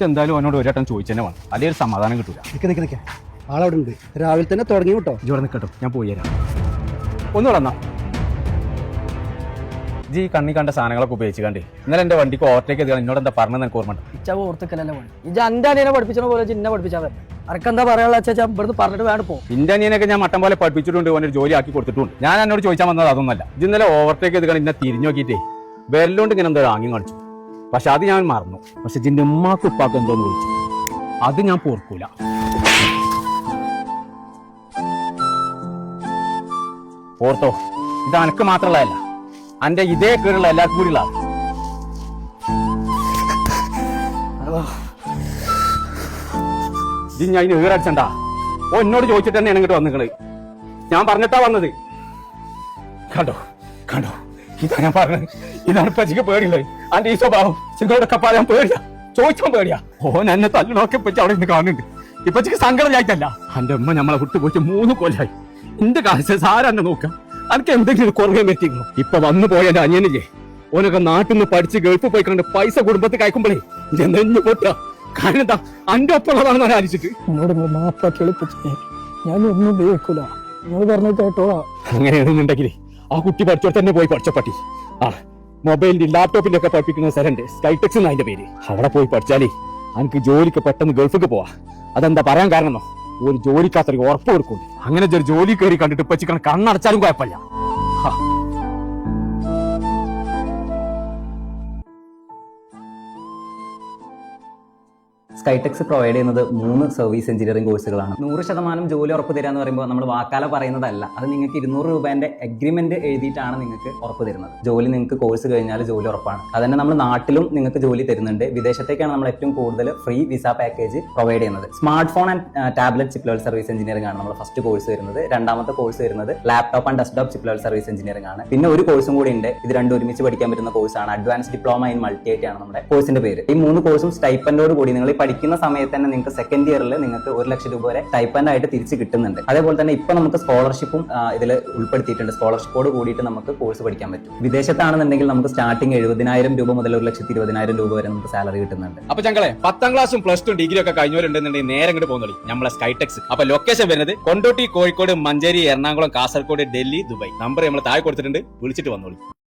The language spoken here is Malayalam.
എന്തായാലും അവനോട് ഒരു വട്ടം ചോദിച്ചെന്നെ വേണം, അല്ലെങ്കിൽ ഒരു സമാധാനം കിട്ടൂല. നിൽക്കെ ആളവിടെ ഉണ്ട്. രാവിലെ തന്നെ തുടങ്ങി കേട്ടോ. ജോടെ നിൽക്കട്ടോ, ഞാൻ പോയി തരാം. ഒന്ന് വളർന്നാ ഈ കണ്ണി കണ്ട സാധനങ്ങളൊക്കെ ഉപയോഗിച്ച് കണ്ടേ ഇന്നലെ എന്റെ വണ്ടിക്ക് ഓവർടേക്ക് ചെയ്ത് എന്നോട് എന്താ പറഞ്ഞത് എനിക്ക് ഓർമ്മ ഉണ്ട്. ഇച്ചാ ഓർത്തിക്കല്ലേ പണി. ഇജ എന്റെ അനിയനെ പഠിപ്പിച്ച പോലെ ചിന്ന പഠിപ്പിച്ചാൽ വരണം. അനക്കെന്താ പറയാനുള്ള വെച്ചാൽ ഇവിടുന്ന് പറഞ്ഞിട്ട് വേണം പോ. എന്റെ അനിയനൊക്കെ ഞാൻ മട്ടം പോലെ പഠിപ്പിച്ചിട്ടുണ്ട്, ഓനൊരു ജോലി ആക്കി കൊടുത്തിട്ടുണ്ട്. ഞാൻ എന്നോട് ചോദിച്ചാൽ വന്നത് അതൊന്നല്ല. ഇത് ഇന്നലെ ഓവർടേക്ക് ചെയ്ത് ഇന്നെ തിരിഞ്ഞു നോക്കിയിട്ടേ വിരലുകൊണ്ട് ഇങ്ങനെ എന്തോ ആംഗ്യം കാണിച്ചു. പക്ഷെ അത് ഞാൻ മറന്നു. പക്ഷെ ജിന്റെ ഉമ്മാക്ക് ഉപ്പാക്ക് എന്തോന്ന് വിളിച്ചു, അത് ഞാൻ പോർക്കൂല. ഓർത്തോ, ഇത് അനക്ക് മാത്രമുള്ളതല്ല, അന്റെ ഇതേ കീഴുള്ള എല്ലാവർക്കും കൂടി ഉള്ള. ഞാൻ അതിന് ഈറടിച്ചണ്ടാ. ഓ എന്നോട് ചോദിച്ചിട്ട് തന്നെയാണ് ഇങ്ങോട്ട് വന്നിങ്ങള്. ഞാൻ പറഞ്ഞിട്ടാ വന്നത്. കണ്ടോ കണ്ടോ, ഇതാ ഞാൻ പറഞ്ഞത്. ഇതാണ് പച്ചിക്ക് പേടിയുള്ളത്. അന്റെ ഈ സ്വഭാവം ചിന്തോടൊക്കെ പറയാൻ പേടിയാ, ചോദിച്ചാൻ പേടിയാ. ഓൻ എന്നെ തല്ലിനൊക്കെ പറ്റി അവിടെ നിന്ന് കാണുന്നുണ്ട്. ഇപ്പച്ചിക്ക് സങ്കടമായിട്ടല്ല, എന്റെ അമ്മ നമ്മളെ വിട്ടുപോയിട്ട് 3 കൊല്ലായി. എന്റെ കാശ് സാരെന്നെ നോക്കാം, അനക്ക് എന്തെങ്കിലും കുറവേ പറ്റിയിരുന്നു. ഇപ്പൊ വന്നു പോയ എന്റെ അനിയനില്ലേ, ഓനൊക്കെ നാട്ടിൽ നിന്ന് പഠിച്ച് ഗൾഫ് പോയി കണ്ട് പൈസ കുടുംബത്തിൽ കയക്കുമ്പോഴേ നെഞ്ഞു പൊട്ട. കാരണം എന്താ, അന്റെ ഒപ്പമുള്ളതാണെന്ന് ഞാൻ ആലോചിച്ചിട്ട് എന്നോട് മാപ്പാക്കി എളുപ്പിച്ചേ. ഞാൻ ഒന്നും ഉപയോഗിക്കൂല, നിങ്ങൾ പറഞ്ഞത് കേട്ടോളാ. അങ്ങനെയാണെന്നുണ്ടെങ്കിൽ ആ കുട്ടി പഠിച്ചോടെ തന്നെ പോയി പഠിച്ച പട്ടി. ആ മൊബൈലിന്റെ ലാപ്ടോപ്പിന്റെ ഒക്കെ പഠിപ്പിക്കുന്ന സ്ഥലമുണ്ട്, സ്കൈടെക്സ് എന്ന് അതിന്റെ പേര്. അവിടെ പോയി പഠിച്ചാലേ എനിക്ക് ജോലിക്ക് പെട്ടെന്ന് ഗൾഫിക്ക് പോവാ. അതെന്താ പറയാൻ കാരണം, ഒരു ജോലിക്കാത്ര ഉറപ്പ് കൊടുക്കും. അങ്ങനെ ഒരു ജോലി കയറി കണ്ടിട്ട് പച്ചിക്കണം കണ്ണടച്ചാലും കുഴപ്പമില്ല. സ്കൈടെക്സ് പ്രൊവൈഡ് ചെയ്യുന്നത് 3 സർവീസ് എഞ്ചിനീയറിംഗ് കോഴ്സുകളാണ്. 100% ജോലി ഉറപ്പ് തരാന്ന് പറയുമ്പോൾ നമ്മൾ വാക്കാല പറയുന്നതല്ല. അത് നിങ്ങൾക്ക് 200 രൂപേന്റെ എഗ്രിമെന്റ് എഴുതിയിട്ടാണ് നിങ്ങൾക്ക് ഉറപ്പ് തരുന്നത്. ജോലി നിങ്ങൾക്ക് കോഴ്സ് കഴിഞ്ഞാൽ ജോലി ഉറപ്പാണ്. അതന്നെ നമ്മൾ നാട്ടിലും നിങ്ങൾക്ക് ജോലി തരുന്നുണ്ട്. വിദേശത്തേക്കാണ് നമ്മൾ ഏറ്റവും കൂടുതൽ ഫ്രീ വിസ പാക്കേജ് പ്രൊവൈഡ് ചെയ്യുന്നത്. Smart phone and tablet chip level service engineering ആണ് നമ്മൾ ഫസ്റ്റ് കോഴ്സ് വരുന്നത്. രണ്ടാമത്തെ കോഴ്സ് വരുന്നത് laptop and desktop chip level service engineering ആണ്. പിന്നെ ഒരു കോഴ്സും കൂടി ഉണ്ട്, ഇത് രണ്ടും ഒരുമിച്ച് പഠിക്കാൻ പറ്റുന്ന കോഴ്സാണ്. Advance diploma in multi I T ആണ് നമ്മുടെ കോഴ്സിന്റെ പേര്. ഈ 3 കോഴ്സും സ്റ്റൈപ്പൻഡോട് കൂടി നിങ്ങൾ പഠിക്കുന്ന സമയത്ത് തന്നെ നിങ്ങൾക്ക് സെക്കൻഡ് ഇയറിൽ നിങ്ങൾക്ക് 1 ലക്ഷം രൂപ വരെ സ്റ്റൈപ്പൻഡ് ആയിട്ട് തിരിച്ച് കിട്ടുന്നുണ്ട്. അതേപോലെ തന്നെ ഇപ്പൊ നമുക്ക് സ്കോളർഷിപ്പും ഇതിൽ ഉൾപ്പെടുത്തിയിട്ടുണ്ട്. സ്കോളർഷിപ്പോട് കൂടിയിട്ട് നമുക്ക് കോഴ്സ് പഠിക്കാൻ പറ്റും. വിദേശത്താണെന്നുണ്ടെങ്കിൽ നമുക്ക് സ്റ്റാർട്ടിംഗ് 70,000 രൂപ മുതൽ 1,20,000 രൂപ വരെ നമുക്ക് സാലറി കിട്ടുന്നുണ്ട്. അപ്പൊ ഞങ്ങളെ 10ാം ക്ലാസ്സും +2 ഡിഗ്രി ഒക്കെ കഴിഞ്ഞവരുണ്ടെന്നുണ്ടെങ്കിൽ നേരെ ഇങ്ങോട്ട് പോകുന്നുള്ളൂ നമ്മളെ സ്കൈടെക്സ്. അപ്പൊ ലൊക്കേഷൻ വരുന്നത് കൊണ്ടോട്ടി, കോഴിക്കോട്, മഞ്ചേരി, എറണാകുളം, കാസർഗോഡ്, ഡൽഹി, ദുബായ്. നമ്പർ നമ്മൾ താഴെ കൊടുത്തിട്ടുണ്ട്, വിളിച്ചിട്ട് വന്നോളൂ.